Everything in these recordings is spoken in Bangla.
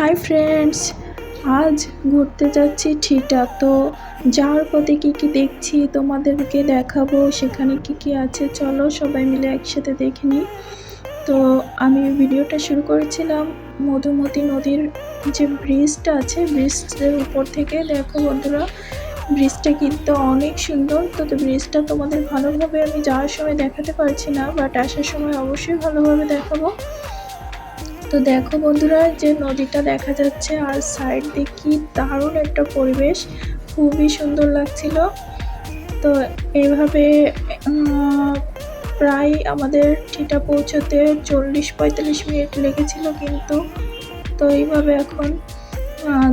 হাই ফ্রেন্ডস, আজ ঘুরতে যাচ্ছি ঠিটা। তো যাওয়ার পথে কি দেখছি তোমাদেরকে দেখাবো, সেখানে কি আছে চলো সবাই মিলে একসাথে দেখে নিই। তো আমি ভিডিওটা শুরু করেছিলাম মধুমতি নদীর যে ব্রিজটা আছে, ব্রিজের উপর থেকে। দেখো বন্ধুরা, ব্রিজটা কিন্তু অনেক সুন্দর। তো ব্রিজটা তোমাদের ভালোভাবে আমি যাওয়ার সময় দেখাতে পারছি না, বাট আসার সময় অবশ্যই ভালোভাবে দেখাবো। তো দেখো বন্ধুরা, যে নদীটা দেখা যাচ্ছে আর সাইড দিয়ে কি দারুণ একটা পরিবেশ, খুবই সুন্দর লাগছিল। তো এইভাবে প্রায় আমাদের ঠিটা পৌঁছতে 40-45 মিনিট লেগেছিল কিন্তু। তো এইভাবে এখন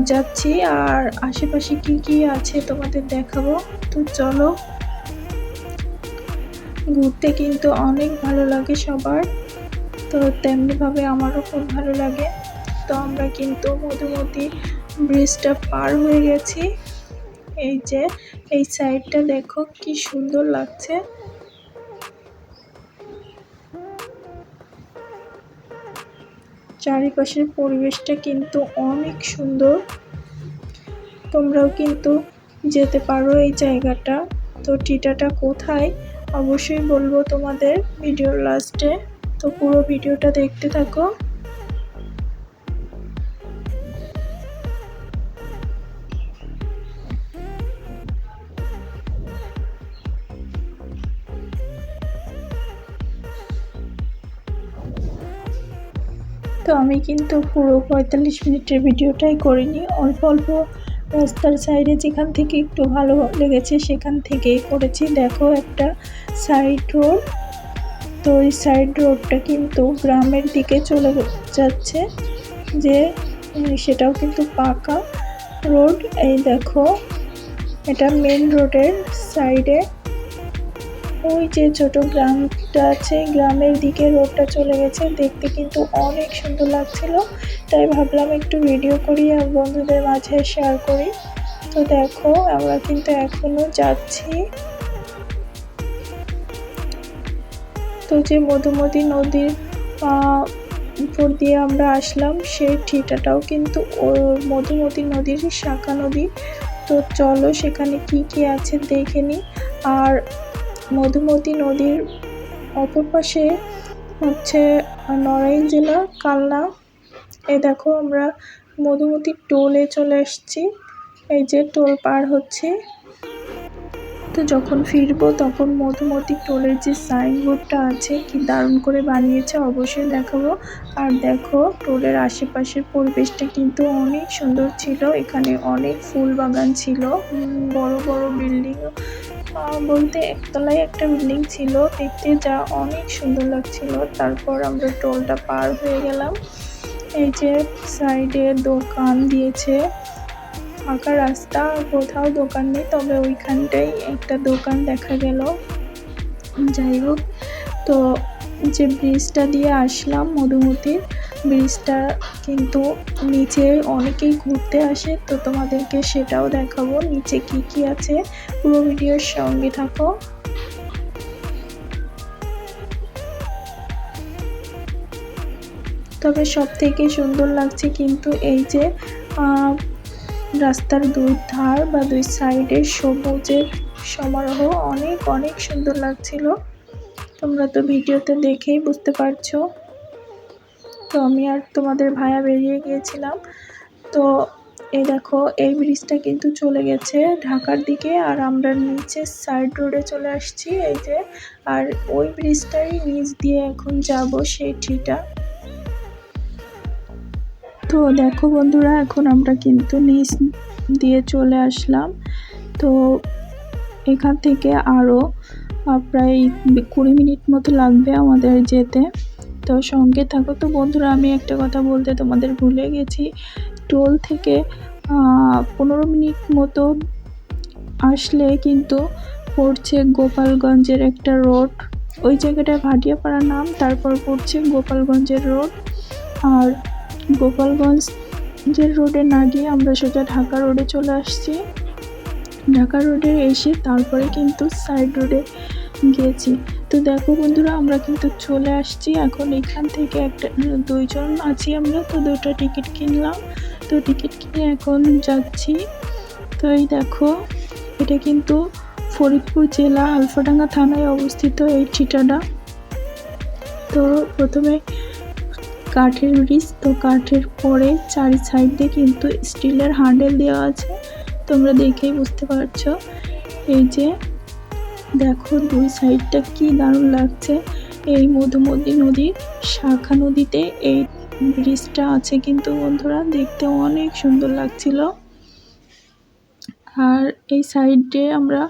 যাচ্ছি, আর আশেপাশে কি আছে তোমাদের দেখাবো। তো চলো, ঘুরতে কিন্তু অনেক ভালো লাগে সবার, তো তেমনিভাবে আমারও খুব ভালো লাগে। তো আমরা কিন্তু মধুমতি ব্রিজটা পার হয়ে গেছি। এই যে এই সাইডটা দেখো কি সুন্দর লাগছে। চারিপাশের পরিবেশটা কিন্তু অনেক সুন্দর, তোমরাও কিন্তু যেতে পারো এই জায়গাটা। তো ঠিটাটা কোথায় অবশ্যই বলবো তোমাদের ভিডিওর লাস্টে, তো পুরো ভিডিওটা দেখতে থাকো। তো আমি কিন্তু পুরো 45 মিনিটের ভিডিওটাই করিনি, অল্প অল্প রাস্তার সাইডে যেখান থেকে একটু ভালো লেগেছে সেখান থেকেই করেছি। দেখো একটা সাইড রোড, তো এই সাইড রোডটা কিন্তু গ্রামের দিকে চলে যাচ্ছে, যে সেটাও কিন্তু পাকা রোড। এই দেখো, এটা মেন রোডের সাইডে ওই যে ছোট গ্রামটা আছে, গ্রামের দিকে রোডটা চলে গেছে। দেখতে কিন্তু অনেক সুন্দর লাগছিল, তাই ভাবলাম একটু ভিডিও করি আর বন্ধুদের মাঝে শেয়ার করি। তো দেখো, আমরা কিন্তু এখনো যাচ্ছি। তো যে মধুমতি নদীর উপর দিয়ে আমরা আসলাম, সেই ঠিটাটাও কিন্তু মধুমতি নদীর শাখা নদী। তো চলো সেখানে কি আছে দেখে নিই। আর মধুমতি নদীর অপর পাশে হচ্ছে নড়াইল জেলা কালনা। এই দেখো, আমরা মধুমতি টোলে চলে এসেছি, এই যে টোল পার হচ্ছে। তো যখন ফিরবো তখন মধুমতি টোলের যে সাইনবোর্ডটা আছে কি দারুণ করে বানিয়েছে, অবশ্যই দেখাবো। আর দেখো, টোলের আশেপাশের পরিবেশটা কিন্তু অনেক সুন্দর ছিল। এখানে অনেক ফুল বাগান ছিল, বড় বড় বিল্ডিং বলতে একতলায় একটা বিল্ডিং ছিল, দেখতে যা অনেক সুন্দর লাগছিল। তারপর আমরা টোলটা পার হয়ে গেলাম। এই যে সাইডে দোকান দিয়েছে, ফাঁকা রাস্তা, কোথাও দোকান নেই, তবে ওইখানটাই একটা দোকান দেখা গেল। যাই হোক, তো যে ব্রিজটা দিয়ে আসলাম মধুমতির, ব্রিজটা কিন্তু নিচে অনেকেই ঘুরতে আসে, তো তোমাদেরকে সেটাও দেখাবো নিচে কি আছে। পুরো ভিডিওর সঙ্গে থাকো। তবে সব থেকে সুন্দর লাগছে কিন্তু এই যে রাস্তার দুই ধার বা দুই সাইডে সবুজের সমারোহ, অনেক অনেক সুন্দর লাগছিল। তোমরা তো ভিডিওতে দেখেই বুঝতে পারছো। তো আমি আর তোমাদের ভাইয়া বেরিয়ে গিয়েছিলাম। তো এই দেখো, এই ব্রিজটা কিন্তু চলে গেছে ঢাকার দিকে, আর আমরা নিচে সাইড রোডে চলে আসছি। এই যে, আর ওই ব্রিজটাই নিচ দিয়ে এখন যাব সেই ঠিটা। তো দেখো বন্ধুরা, এখন আমরা কিন্তু নিচ দিয়ে চলে আসলাম। তো এখান থেকে আরও প্রায় 20 মিনিট মতো লাগবে আমাদের যেতে। তো সঙ্গে থাকো। তো বন্ধুরা, আমি একটা কথা বলতে তোমাদের ভুলে গেছি, টোল থেকে 15 মিনিট মতো আসলে কিন্তু পড়ছে গোপালগঞ্জের একটা রোড, ওই জায়গাটা ভাটিয়াপাড়া নাম, তারপর পড়ছে গোপালগঞ্জের রোড। আর গোপালগঞ্জের রোডে না গিয়ে আমরা সোজা ঢাকা রোডে চলে আসছি। ঢাকা রোডে এসে তারপরে কিন্তু সাইড রোডে গিয়েছি। তো দেখো বন্ধুরা, আমরা কিন্তু চলে আসছি এখন। এখান থেকে একটা 2 জন আছি আমরা, তো 2টা টিকিট কিনলাম। তো টিকিট কিনে এখন যাচ্ছি। তো এই দেখো, এটা কিন্তু ফরিদপুর জেলা আলফাডাঙ্গা থানায় অবস্থিত এই ঠিটাডা। তো প্রথমে কাঠের ব্রিজ, তো কাঠের পরে 4 সাইড দিয়ে কিন্তু স্টিলের হ্যান্ডেল দেওয়া আছে, তোমরা দেখেই বুঝতে পারছো। এই যে দেখো 2 সাইডটা কি দারুণ লাগছে। এই মধুমতি নদীর শাখা নদীতে এই ব্রিজটা আছে কিন্তু বন্ধুরা, দেখতে অনেক সুন্দর লাগছিল। আর এই সাইডে আমরা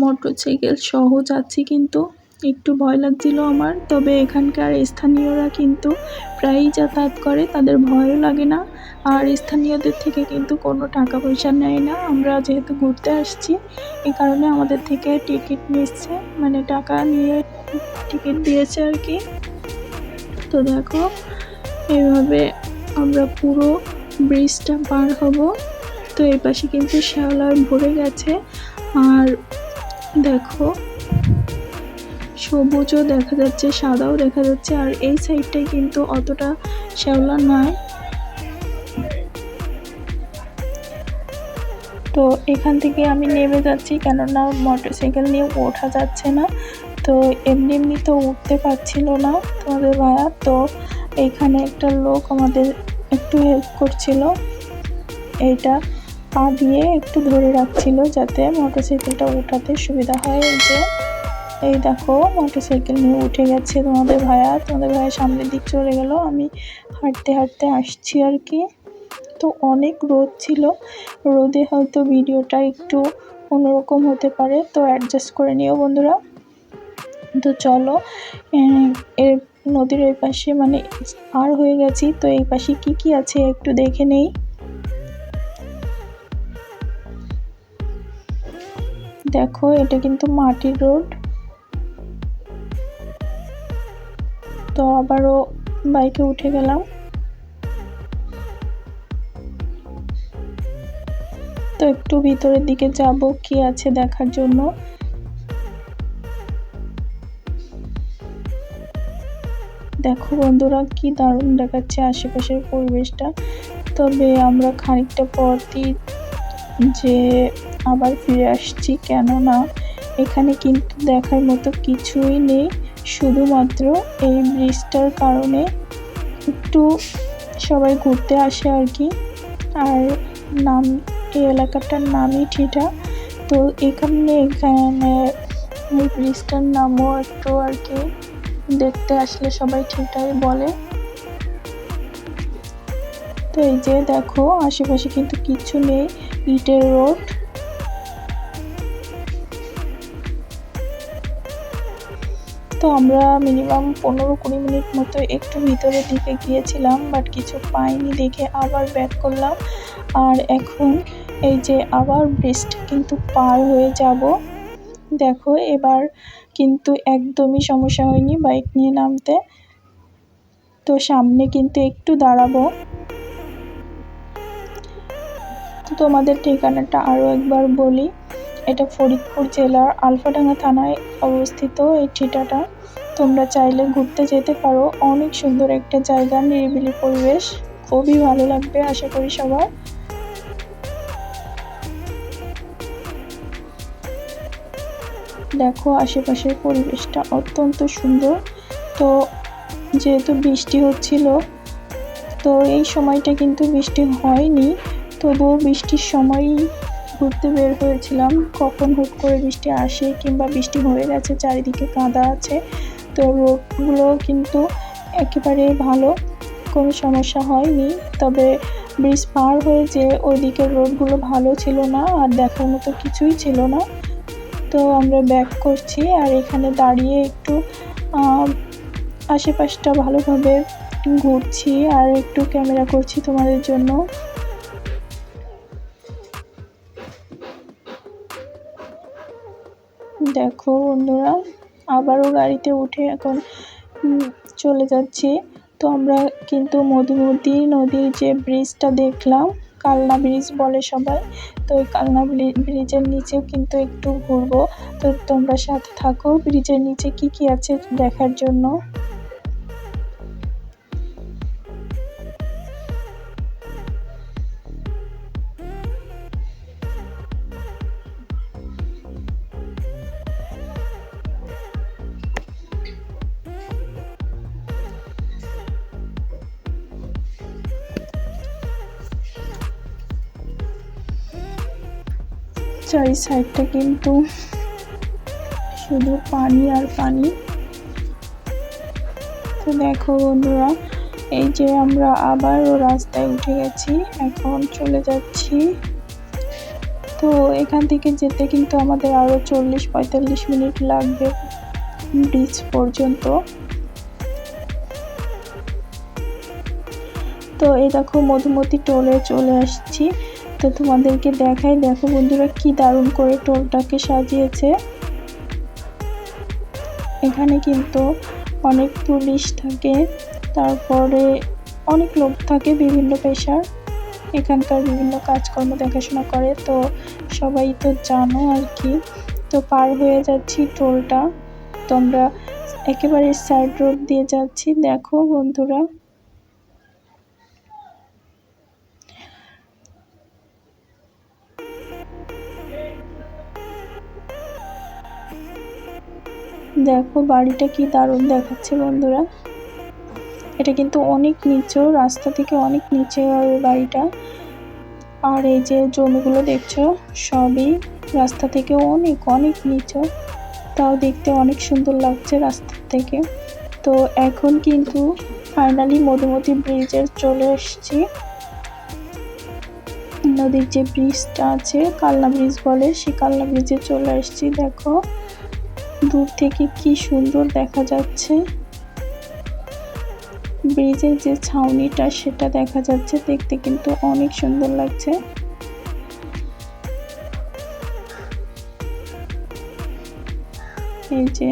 মোটরসাইকেল সহ যাচ্ছি, কিন্তু একটু ভয় লাগছিল আমার। তবে এখানকার স্থানীয়রা কিন্তু প্রায়ই যাতায়াত করে, তাদের ভয়ও লাগে না। আর স্থানীয়দের থেকে কিন্তু কোনো টাকা পয়সা নেয় না। আমরা যেহেতু ঘুরতে আসছি, এই কারণে আমাদের থেকে টিকিট নিচ্ছে, মানে টাকা নিয়ে টিকিট দিয়েছে আর কি। তো দেখো, এইভাবে আমরা পুরো ব্রিজটা পার হব। তো এই পাশে কিন্তু শ্যাওলায় ভরে গেছে। আর দেখো, সবুজও দেখা যাচ্ছে, সাদাও দেখা যাচ্ছে। আর এই সাইডটাই কিন্তু অতটা শ্যাওলা নয়। তো এখান থেকে আমি নেমে যাচ্ছি, কেননা মোটরসাইকেল নিয়ে ওঠা যাচ্ছে না। তো এমনি এমনি তো উঠতে পারছিল না তোমাদের ভাইয়া। তো এখানে একটা লোক আমাদের একটু হেল্প করছিল, এইটা পা দিয়ে একটু ধরে রাখছিল যাতে মোটরসাইকেলটা উঠাতে সুবিধা হয়। এই দেখো, মোটরসাইকেল নিয়ে উঠে গেছে তোমাদের ভাইয়া। তোমাদের ভাইয়া সামনের দিক চলে গেল, আমি হাঁটতে হাঁটতে আসছি আর কি। তো অনেক রোদ ছিল, রোদে হয়তো ভিডিওটা একটু অন্যরকম হতে পারে, তো অ্যাডজাস্ট করে নিও বন্ধুরা। তো চলো, এর নদীর এই পাশে মানে পার হয়ে গেছি। তো এই পাশে কি কি আছে একটু দেখে নেই। দেখো, এটা কিন্তু মাটির রোড। তো আবারও বাইকে উঠে গেলাম। তো একটু ভিতরের দিকে যাব কি আছে দেখার জন্য। দেখো বন্ধুরা, কি দারুণ দেখাচ্ছে আশেপাশের পরিবেশটা। তবে আমরা খানিকটা পরই যে আবার ফিরে আসছি, কেননা এখানে কিন্তু দেখার মতো কিছুই নেই, শুধুমাত্র এই ব্রিজটার কারণে একটু সবাই ঘুরতে আসে আর কি। আর নাম, এই এলাকাটার নামই ঠিটা। তো এখানে এই ব্রিজটার নামও একটু আর কি দেখতে আসলে সবাই ঠিটাই বলে। তো এই যে দেখো, আশেপাশে কিন্তু কিছু নেই, ইটের রোড। তো আমরা মিনিমাম 15-20 মিনিট মতো একটু ভিতরের দিকে গিয়েছিলাম, বাট কিছু পাইনি দেখে আবার ব্যাক করলাম। আর এখন এই যে আবার ব্রিজটা কিন্তু পার হয়ে যাব। দেখো, এবার কিন্তু একদমই সমস্যা হয়নি বাইক নিয়ে নামতে। তো সামনে কিন্তু একটু দাঁড়াবো। তো তোমাদের ঠিকানাটা আরও একবার বলি, এটা ফরিদপুর জেলার আলফাডাঙ্গা থানায় অবস্থিত এই ঠিটাটা। তোমরা চাইলে ঘুরতে যেতে পারো, অনেক সুন্দর একটা জায়গা, নিরিবিলি পরিবেশ, খুবই ভালো লাগবে আশা করি সবার। দেখো, আশেপাশের পরিবেশটা অত্যন্ত সুন্দর। তো যেহেতু বৃষ্টি হচ্ছিল, তো এই সময়টা কিন্তু বৃষ্টি হয়নি, তবুও বৃষ্টির সময়ই ঘুরতে বের হয়েছিলাম। কখন হুট করে বৃষ্টি আসে কিংবা বৃষ্টি হয়ে গেছে, চারিদিকে কাদা আছে। তো রোডগুলো কিন্তু একেবারে ভালো, কোনো সমস্যা হয়নি। তবে ব্রিজ পার হয়ে যে ওইদিকের রোডগুলো ভালো ছিল না, আর দেখার মতো কিছুই ছিল না। তো আমরা ব্যাক করছি, আর এখানে দাঁড়িয়ে একটু আশেপাশটা ভালোভাবে ঘুরছি আর একটু ক্যামেরা করছি তোমাদের জন্য। দেখো বন্ধুরা, আবারও গাড়িতে উঠে এখন চলে যাচ্ছি। তো আমরা কিন্তু মধুমতি নদীর যে ব্রিজটা দেখলাম, কালনা ব্রিজ বলে সবাই। তো ওই কালনা ব্রিজের নিচেও কিন্তু একটু ঘুরবো। তো তোমরা সাথে থাকো ব্রিজের নিচে কি কি আছে দেখার জন্য। চারি সাইডটা কিন্তু শুধু পানি আর পানি। তো দেখো বন্ধুরা, এই যে আমরা আবারও রাস্তায় উঠে গেছি, এখন চলে যাচ্ছি। তো এখান থেকে যেতে কিন্তু আমাদের আরো 40-45 মিনিট লাগবে ব্রিজ পর্যন্ত। তো এই দেখো মধুমতি টোলে চলে আসছি। তো তোমাদেরকে দেখাই, দেখো বন্ধুরা কি দারুণ করে টোলটাকে সাজিয়েছে। এখানে কিন্তু অনেক পুলিশ থাকে, তারপরে অনেক লোক থাকে বিভিন্ন পেশার, এখানকার বিভিন্ন কাজকর্ম দেখাশোনা করে। তো সবাই তো জানো আর কি। তো পার হয়ে যাচ্ছি টোলটা, তো আমরা একেবারে সাইড রোড দিয়ে যাচ্ছি। দেখো বন্ধুরা, দেখো বাড়িটা কি দারুণ দেখাচ্ছে বন্ধুরা। এটা কিন্তু অনেক নিচু, রাস্তা থেকে অনেক নিচে বাড়িটা। আর এই যে জমিগুলো দেখছো সবই রাস্তা থেকে অনেক অনেক নিচু, তাও দেখতে অনেক সুন্দর লাগছে রাস্তা থেকে। তো এখন কিন্তু ফাইনালি মধুমতি ব্রিজে চলে এসেছি। নদীর যে ব্রিজটা আছে কালনা ব্রিজ বলে, সেই কালনা ব্রিজে চলে এসেছি। দেখো দূর থেকে কি সুন্দর দেখা যাচ্ছে, ব্রিজের যে ছাউনিটা সেটা দেখা যাচ্ছে, দেখতে কিন্তু অনেক সুন্দর লাগছে। এই যে,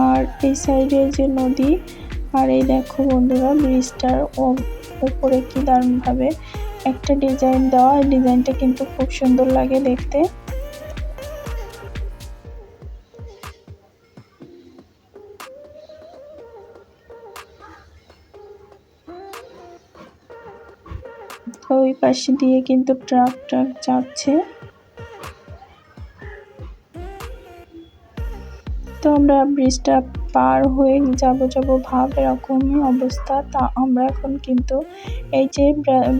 আর এই সাইডে যে নদী, আর এই দেখো বন্ধুরা ব্রিজটার উপরে কি দারুণ ভাবে একটা ডিজাইন দেওয়া, এই ডিজাইনটা কিন্তু খুব সুন্দর লাগে দেখতে। ওই পাশে দিয়ে কিন্তু ট্রাক যাচ্ছে। তো আমরা ব্রিজটা পার হয়ে যাব ভাব এরকমই অবস্থা। তা আমরা এখন কিন্তু এই যে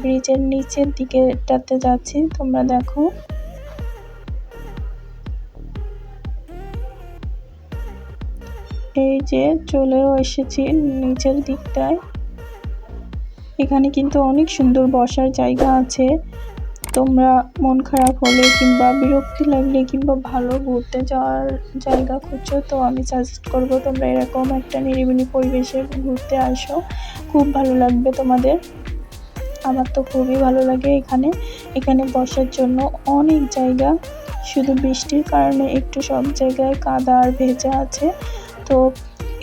ব্রিজের নিচের দিকেটাতে যাচ্ছি, তোমরা দেখো। এই যে চলেও এসেছি নিচের দিকটায়। এখানে কিন্তু অনেক সুন্দর বসার জায়গা আছে। তোমরা মন খারাপ হলে কিংবা বিরক্তি লাগলে কিংবা ভালো ঘুরতে যাওয়ার জায়গা খুঁজছো, তো আমি সাজেস্ট করব তোমরা এরকম একটা নিরিবিলি পরিবেশে ঘুরতে আসো, খুব ভালো লাগবে তোমাদের। আমার তো খুবই ভালো লাগে এখানে বসার জন্য অনেক জায়গা। শুধু বৃষ্টির কারণে একটু সব জায়গায় কাদা আর ভেজা আছে। তো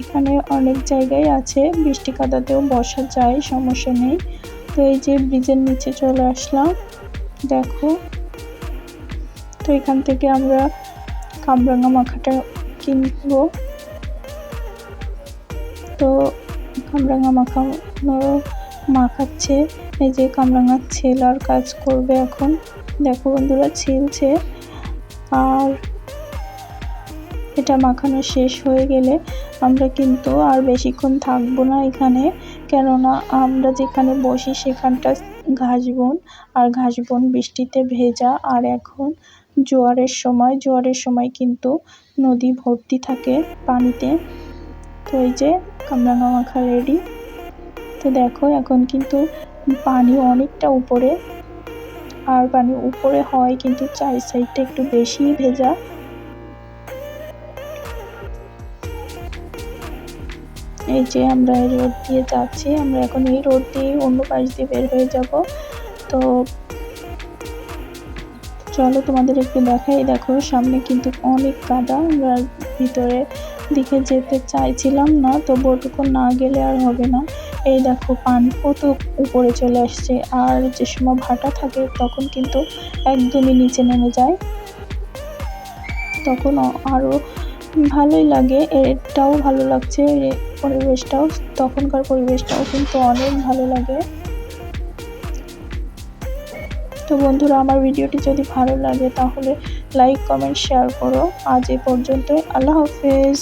এখানে অনেক জায়গায় আছে বৃষ্টি কাদাতেও বসা যায়, সমস্যা নেই। তো এই যে ব্রিজের নিচে চলে আসলাম, দেখো। তো এখান থেকে আমরা কামরাঙা মাখাটা কিনবো। তো কামরাঙা মাখাচ্ছে, এই যে কামরাঙার ছেলার কাজ করবে এখন। দেখো বন্ধুরা ছিলছে, আর এটা মাখানো শেষ হয়ে গেলে আমরা কিন্তু আর বেশিক্ষণ থাকবো না এখানে, কেননা আমরা যেখানে বসি সেখানটা ঘাসবন, আর ঘাসবন বৃষ্টিতে ভেজা। আর এখন জোয়ারের সময় কিন্তু নদী ভর্তি থাকে পানিতে। তো এই যে কামরাঙা মাখা রেডি। তো দেখো এখন কিন্তু পানি অনেকটা উপরে, আর পানি উপরে হয় কিন্তু চারি সাইডটা একটু বেশি ভেজা। এই যে আমরা এই রোড দিয়ে যাচ্ছি, আমরা এখন এই রোড দিয়ে অন্য পাশ দিয়ে বের হয়ে যাব। তো চলো তোমাদের একটু দেখাই। দেখো সামনে কিন্তু অনেক কাদা, আমরা ভিতরে দিকে যেতে চাইছিলাম না, তবু ওটুকু না গেলে আর হবে না। এই দেখো পান কত উপরে চলে আসছে, আর যে সময় ভাটা থাকে তখন কিন্তু একদমই নিচে নেমে যায়, তখন আরো ভালোই লাগে। এটাও ভালো লাগছে, পরিবেশটাও, তখনকার পরিবেশটাও কিন্তু অনেক ভালো লাগে। তো বন্ধুরা, আমার ভিডিওটি যদি ভালো লাগে তাহলে লাইক, কমেন্ট, শেয়ার করো। আজ এই পর্যন্তই। আল্লাহ হাফেজ।